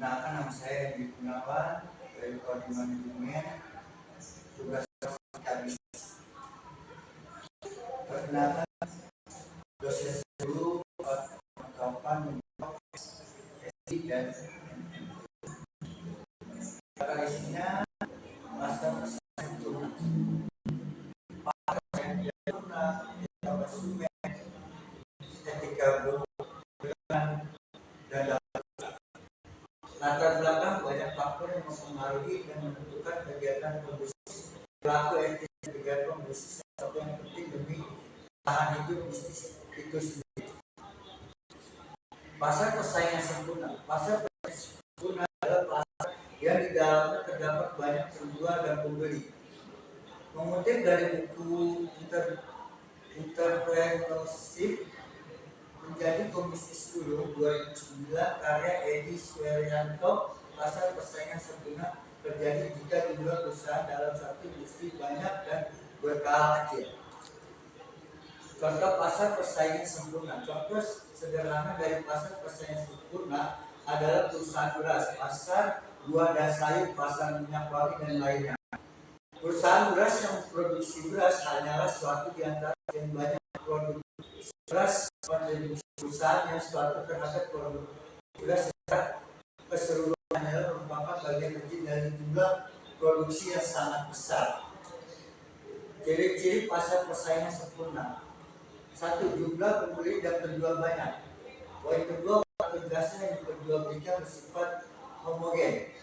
Perkenalkan, nama saya Edi Gunawan dari Prodi Manajemen, tugas bisnis. Perkenalkan, dosen dulu kapan SI dan isinya master sempurna. Ketika dan latar belakang banyak faktor yang mempengaruhi dan menentukan kegiatan pembisnis. Pelaku etis kegiatan pembisnis atau yang penting demi tahan hidup bisnis itu sendiri. Pasar persaingan sempurna. Pasar persaingan sempurna adalah pasar yang di dalamnya terdapat banyak penjual dan pembeli. Mengutip dari buku Entrepreneurship Menjadi Pembisnis Dulu 2009 karya Edi Suerianto, pasar persaingan sempurna terjadi jika jumlah perusahaan dalam satu industri banyak dan berskala kecil. Contoh pasar persaingan sempurna. Contoh sederhana dari pasar persaingan sempurna adalah perusahaan beras, pasar buah dan sayur, pasar minyak wangi dan lainnya. Perusahaan beras yang memproduksi beras hanyalah suatu di antara yang banyak produk beras. Kontribusi perusahaan yang suatu terhadap produk beras secara keseluruhan adalah merupakan bagian kecil dari jumlah produksi yang sangat besar. Ciri-ciri pasar persaingan sempurna. 1. Jumlah pembeli dan penjual banyak. Poin kedua, faktor jasa yang diperjualbelikan bersifat homogen.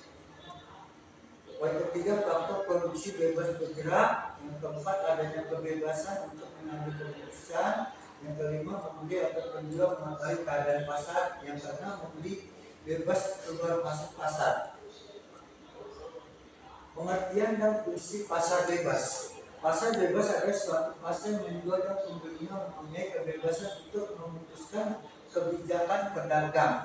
Poin ketiga, faktor produksi bebas bergerak. Yang keempat, adanya kebebasan untuk mengambil keputusan. Yang kelima, pembeli atau penjual mengetahui keadaan pasar. Yang keenam, pembeli bebas keluar masuk pasar. Pengertian dan fungsi pasar bebas. Pasar bebas adalah suatu pasar yang menjual dan pembelinya mempunyai kebebasan untuk memutuskan kebijakan pedagang.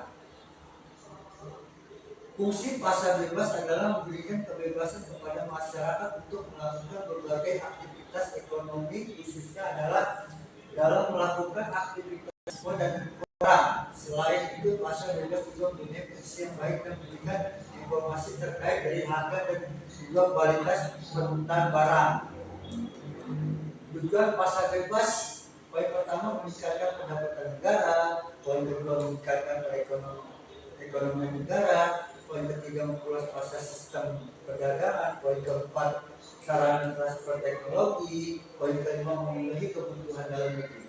Fungsi pasar bebas adalah memberikan kebebasan kepada masyarakat untuk melakukan berbagai aktivitas ekonomi, khususnya adalah dalam melakukan aktivitas dan orang. Selain itu, pasar bebas juga mempunyai fungsi yang baik dan memberikan informasi terkait dari harga dan juga kualitas permintaan barang. Tujuan pasar bebas, poin pertama meningkatkan pendapatan negara, poin kedua meningkatkan ekonomi negara, poin ketiga memperluas pasar sistem perdagangan, poin keempat sarana transfer teknologi, poin kelima memenuhi kebutuhan dalam negeri.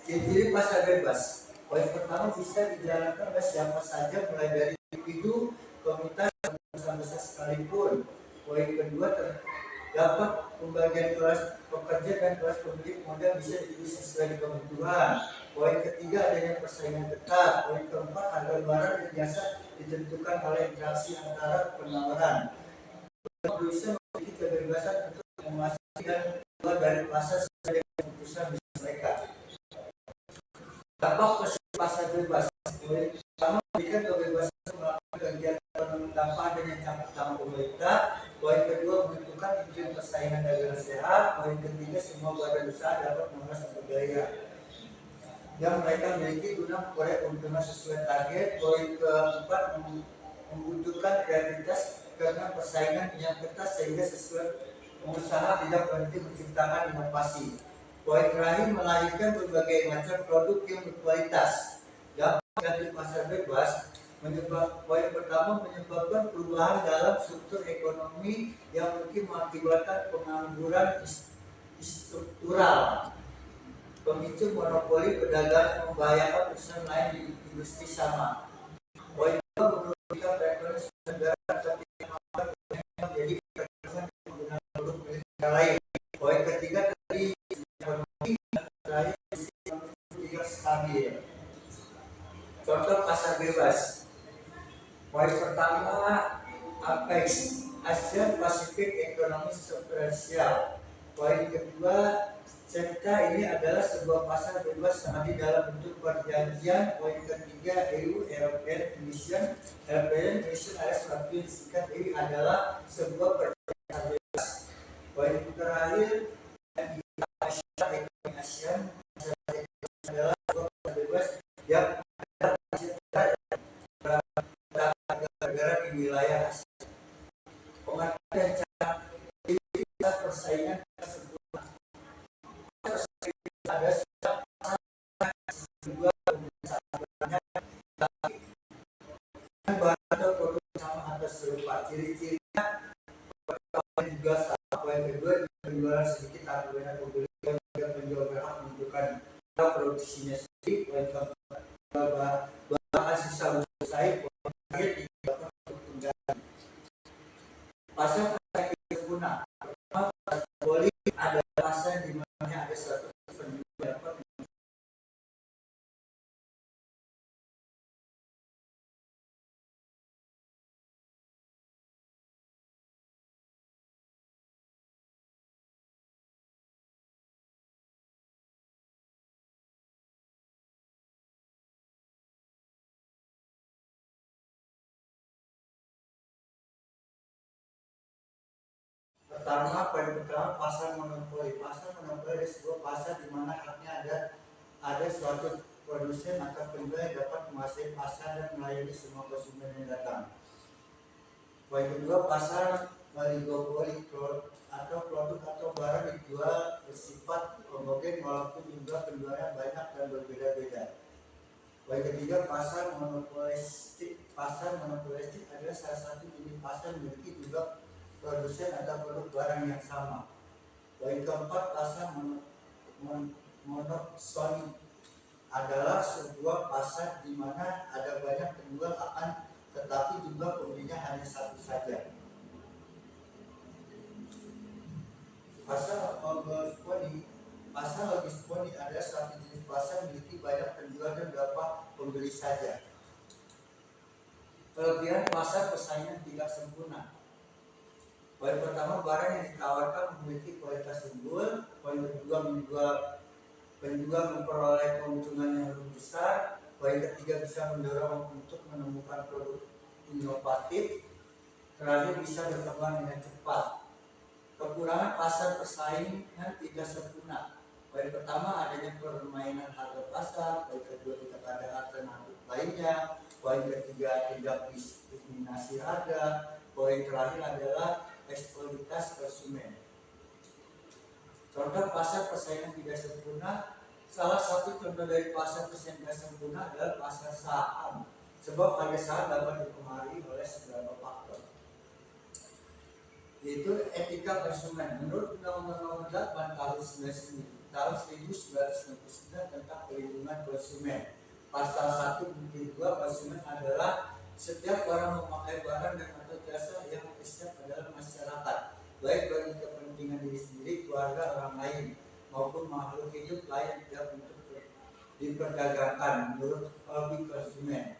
Ciri-ciri pasar bebas. Poin pertama bisa dijalankan oleh siapa saja mulai dari individu, komunitas, dan perusahaan besar sekalipun. Poin kedua, terdapat pembagian kelas pekerja dan kelas pembeli modal bisa dipilih sesuai kebutuhan. Poin ketiga, adanya persaingan ketat. Poin keempat, harga barang dan jasa ditentukan oleh interaksi antara penawaran. Produsen memiliki kebebasan untuk memasuki dan keluar dari pasar sesuai dengan keputusan bisnis mereka. Dampak pasar bebas. Pertama, memberikan kebebasan melakukan kegiatan ekonomi tanpa adanya campur tangan pemerintah. Poin kedua, menentukan iklim persaingan dagang sehat. Poin ketiga, semua badan usaha dapat menguras sumber daya yang mereka miliki guna memperoleh keuntungan sesuai target. Poin keempat, membutuhkan kreativitas karena persaingan yang ketat sehingga sesuai pengusaha tidak berhenti menciptakan inovasi. Poin terakhir, melahirkan berbagai macam produk yang berkualitas. Dampak negatif pasar bebas poin pertama, menyebabkan perubahan dalam struktur ekonomi yang mungkin mengakibatkan pengangguran struktural, pemicu monopoli perdagangan, membahayakan perusahaan lain di industri sama. Poin kedua, merugikan perekonomian negara ketika menjadi perdagangan penggunaan produk milik negara lain. Poin ketiga, tadi ekonomi terakhir tidak stabil. Contoh pasar bebas. Poin pertama, APEC, Asia Pacific Economic Cooperation. Poin kedua, CEFTA, ini adalah sebuah pasar bebas yang hadir dalam bentuk perjanjian. Poin ketiga, EU, European Commission. European Commission adalah suatu yang disingkat EU, adalah sebuah perjanjian bebas. Poin terakhir, Asia Economic Asian adalah sebuah pasar bebas yang negara di wilayah Asia. Pengertian dan cara aktivitas persaingan tersebut ada setiap dua pemeriksaan bahan atau produk sama atau serupa. Ciri-cirinya juga sama. Poin kedua, penjualan sedikit atau banyak pembeli dan penjual berhak menentukan produksinya sendiri. Poin keempat, bahan sisa selesai. Poin terakhir, dilakukan untuk pengganti. Pasal pasar sempurna. Pertama, pasar poli ada pasar di mana ada satu penjual dapat poin pertama, pasar monopoli. Pasar monopoli adalah sebuah pasar di mana haknya ada suatu produsen atau penjual yang dapat menguasai pasar dan melayani semua konsumen yang datang. Poin kedua, pasar oligopoli atau produk atau barang dijual bersifat homogen walaupun jumlah penjualnya banyak dan berbeda-beda. Poin ketiga, pasar monopolistik. Pasar monopolistik adalah salah satu jenis pasar memiliki jumlah produsen atau produk barang yang sama. Poin keempat, pasar monopsoni adalah sebuah pasar di mana ada banyak penjual tetapi jumlah pembelinya hanya satu saja. Pasar oligopoli adalah suatu jenis pasar memiliki banyak penjual dan beberapa pembeli saja. Kelebihan pasar persaingan tidak sempurna. Poin pertama, barang yang ditawarkan memiliki kualitas unggul. Poin kedua, penjual memperoleh keuntungan yang lebih besar. Poin ketiga, bisa mendorong untuk menemukan produk inovatif. Terakhir, bisa berkembang dengan cepat. Kekurangan pasar persaingan tidak sempurna. Poin pertama, adanya permainan harga pasar. Poin kedua, tidak ada alternatif lainnya. Poin ketiga, tidak diskriminasi harga. Poin terakhir adalah eksploitasi konsumen. Contoh pasar persaingan tidak sempurna. Salah satu contoh dari pasar persaingan tidak sempurna adalah pasar saham. Sebab harga saham dapat dipengaruhi oleh beberapa faktor, yaitu etika konsumen. Menurut Undang-Undang Nomor 8 tahun 1999 tentang perlindungan konsumen, pasal 1 butir 2, konsumen adalah setiap orang memakai barang dan atau jasa yang siap adalah masyarakat, baik bagi kepentingan diri sendiri, keluarga, orang lain maupun makhluk hidup lain yang untuk diperdagangkan menurut hobi konsumen.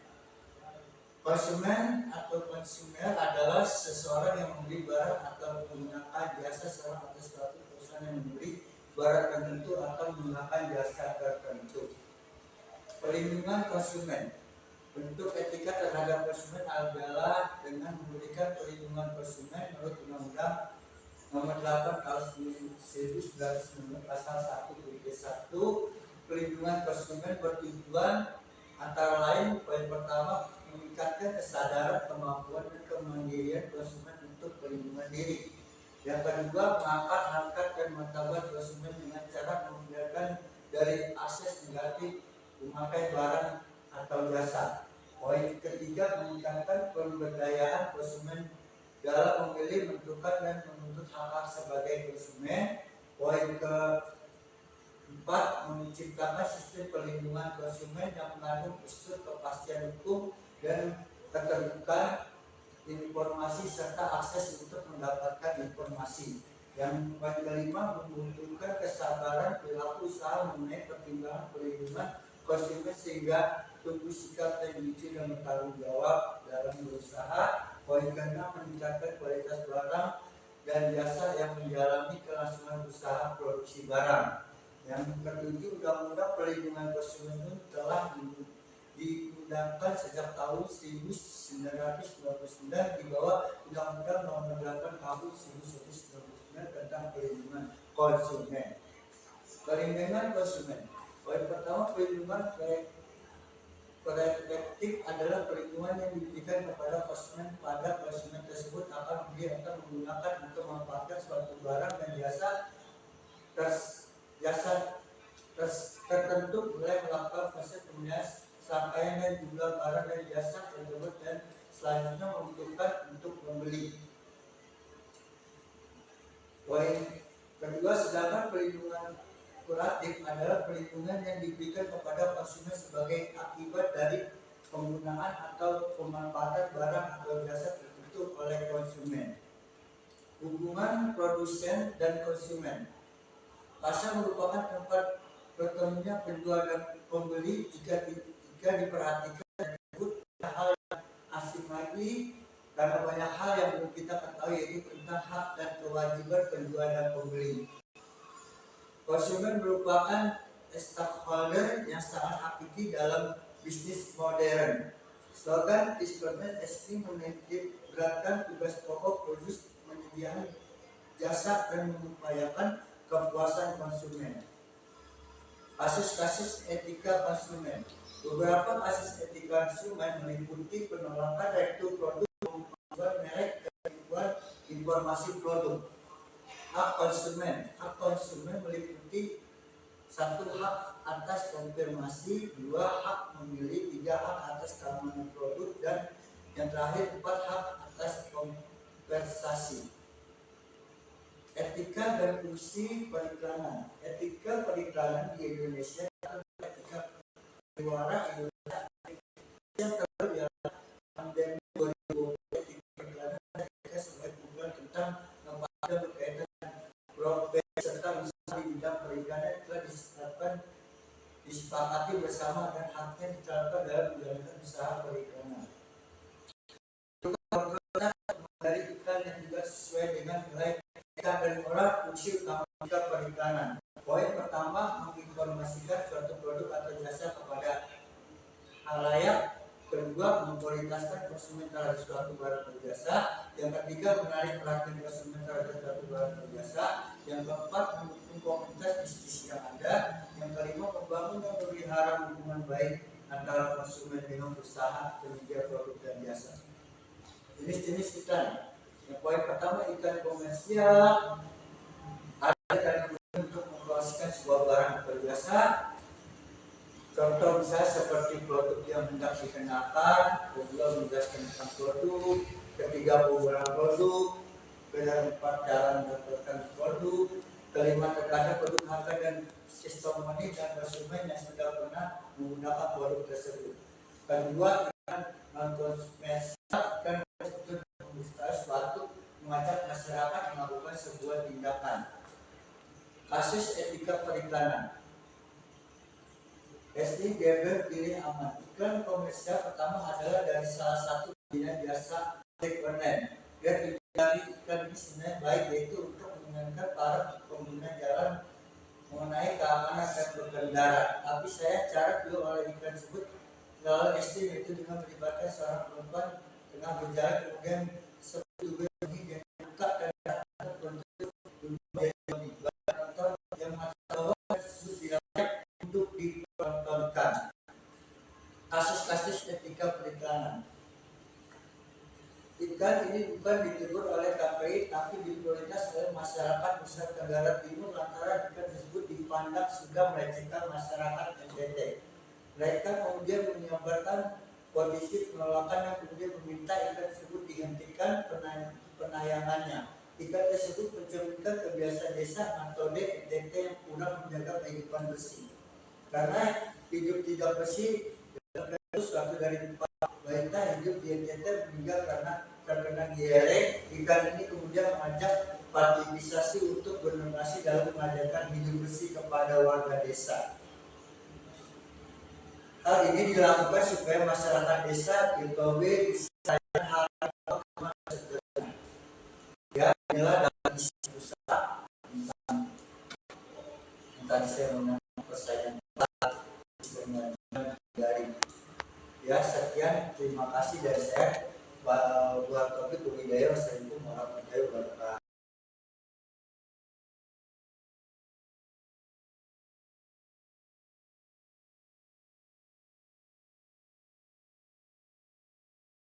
Konsumen atau konsumer adalah seseorang yang membeli barang atau menggunakan jasa seorang atau suatu perusahaan yang membeli barang tertentu atau menggunakan jasa tertentu. Perlindungan konsumen. Bentuk etika terhadap konsumen adalah dengan memberikan perlindungan konsumen menurut Undang-Undang Nomor 8 tahun 1999 pasal 1 butir 1. Perlindungan konsumen bertujuan antara lain, poin pertama, meningkatkan kesadaran, kemampuan dan kemandirian konsumen untuk perlindungan diri. Yang kedua, mengangkat harkat dan martabat konsumen dengan cara menghindarkan dari akses negatif memakai barang atau jasa. Poin ketiga, meningkatkan pemberdayaan konsumen dalam memilih, menentukan dan menuntut hak-hak sebagai konsumen. Poin keempat, menciptakan sistem perlindungan konsumen yang mengandung unsur kepastian hukum dan keterbukaan informasi serta akses untuk mendapatkan informasi. Yang poin kelima, membutuhkan kesabaran perilaku usaha mengenai pertimbangan perlindungan konsumen sehingga tumbuh sikap yang jujur dan bertanggung jawab dalam berusaha. Poin keenam, meningkatkan kualitas barang dan jasa yang menjalani kelangsungan usaha produksi barang. Yang ketujuh, Undang-Undang Perlindungan Konsumen telah diundangkan sejak tahun 1999 di bawah Undang-Undang Nomor 8 tahun 1999 tentang perlindungan konsumen. Perlindungan konsumen. Poin pertama, perlindungan Preventif adalah perlindungan yang diberikan kepada konsumen pada konsumen tersebut akan menggunakan untuk memanfaatkan suatu barang dan jasa tertentu, mulai melakukan proses penyelesaian dan jumlah barang dan jasa tersebut dan selanjutnya membutuhkan untuk membeli. Poin kedua, sedangkan perlindungan kuratif adalah perlindungan yang diberikan kepada konsumen sebagai akibat dari penggunaan atau pemanfaatan barang atau jasa tertentu oleh konsumen. Hubungan produsen dan konsumen. Pasar merupakan tempat bertemunya penjual dan pembeli jika diperhatikan hal yang asing lagi, karena banyak hal yang belum kita ketahui, yaitu tentang hak dan kewajiban penjual dan pembeli. Konsumen merupakan stakeholder yang sangat hakiki dalam bisnis modern. Slogan Discount ST menitik beratkan tugas pokok produs menyediakan jasa dan mengupayakan kepuasan konsumen. Kasus-kasus etika konsumen. Beberapa kasus etika konsumen meliputi penolakan rektur produk, penjual merek, dan informasi produk. Hak konsumen meliputi 1. Hak atas konfirmasi, 2. Hak memilih, 3. Hak atas keamanan produk, dan yang terakhir 4. Hak atas kompensasi. Etika dan fungsi periklanan. Etika periklanan di Indonesia adalah etika keluaran Indonesia yang terbaru ialah pandemi 2020. Etika periklanan adalah etika sebagai kumpulan tentang lembaga berkaitan profesi serta usaha di bidang periklanan telah disepakati bersama dan haknya diterapkan dalam menjalankan usaha periklanan. Dari iklan yang juga sesuai dengan nilai etika dan moral. Fungsi utama etika periklanan. Poin pertama, menginformasikan suatu produk atau jasa kepada halayak. Kedua, memprioritaskan konsumen terhadap suatu barang atau jasa. Yang ketiga, menarik perhatian konsumen terhadap suatu barang atau jasa. Yang keempat, mendukung komunitas bisnis yang ada. Yang kelima, membangun dan memelihara hubungan baik antara konsumen dengan usaha penyedia produk dan jasa. Jenis-jenis iklan. Yang poin pertama, iklan komersial. Ada iklan untuk mempromosikan sebuah barang atau jasa. Contoh misalnya seperti produk yang hendak dikenakan, kedua menjelaskan tentang produk, ketiga penggunaan produk, keempat cara mendapatkan produk, kelima terkadang produk harga dan sistem money dan konsumen yang sudah pernah menggunakan produk tersebut. Kedua, non-konsumsi dan suatu mengajak masyarakat melakukan sebuah tindakan. Kasus etika periklanan. SD Geber pilih aman. Iklan komersial pertama adalah dari salah satu penyedia jasa ojek online. Dan tujuan dari iklan ini sebenarnya baik, yaitu untuk mengingatkan para pengguna jalan mengenai keamanan dan berkendara. Tapi saya cara dulu oleh iklan tersebut selalu SD, yaitu dengan melibatkan seorang perempuan tengah berjalan, kemudian sebuah yang buka dan datang untuk penonton yang merasa bahwa tersebut tidak layak untuk dipertontonkan. Kasus-kasus etika periklanan. Iklan ini bukan ditegur oleh KPI, tapi diprioritas oleh masyarakat Nusa Tenggara Timur lantaran iklan tersebut dipandang sudah melecehkan masyarakat NTT. Mereka kemudian menyampaikan kondisi penolakan yang kemudian meminta iklan tersebut dihentikan penayangannya. Iklan tersebut mencerminkan kebiasaan desa atau NTT yang kurang menjaga kehidupan bersih. Karena hidup tidak bersih, suatu dari wanita hidup di NTT meninggal karena terkena diare. Iklan ini kemudian mengajak partisipasi untuk berdonasi dalam mengajarkan hidup bersih kepada warga desa. Hal ini dilakukan supaya masyarakat desa diketahui disayangkan hal yang sederhana. Ya, inilah dalam isi usaha tentang tadi saya mengenai persaingan dari. Ya, sekian, terima kasih dari saya. Buat topik budidaya. Wassalamualaikum warahmatullahi wabarakatuh.